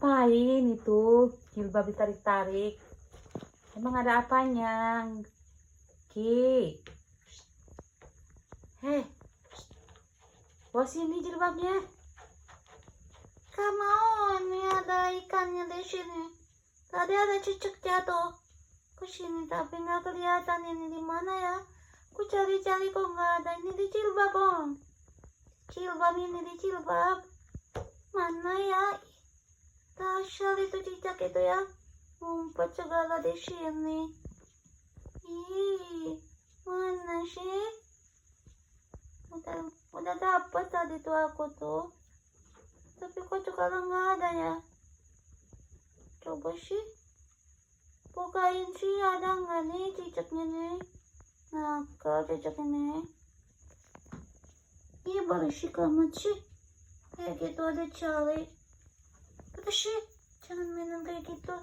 Ngapain itu jilbab ditarik-tarik? Emang ada apanya? Ki. Heh. Bawa sini jilbabnya. Come on, ini ada ikannya di sini. Tadi ada cicak jatuh ke sini tapi nggak kelihatan ini di mana ya. Aku cari-cari kok nggak ada. Ini di jilbab, Om. Jilbab ini di jilbab. Mana ya? Dahsyat itu cicak itu ya. Ngumpet segala di sini. Ih, mana sih? Udah dapet tadi tuh aku tuh. Tapi kok sekarang nggak ada ya? Coba sih. Bukain sih ada nggak nih cicaknya nih? Nakal cicak ini. Iya berisik amat sih. Kayak gitu ada cari. Udah sih, jangan mainan kayak gitu.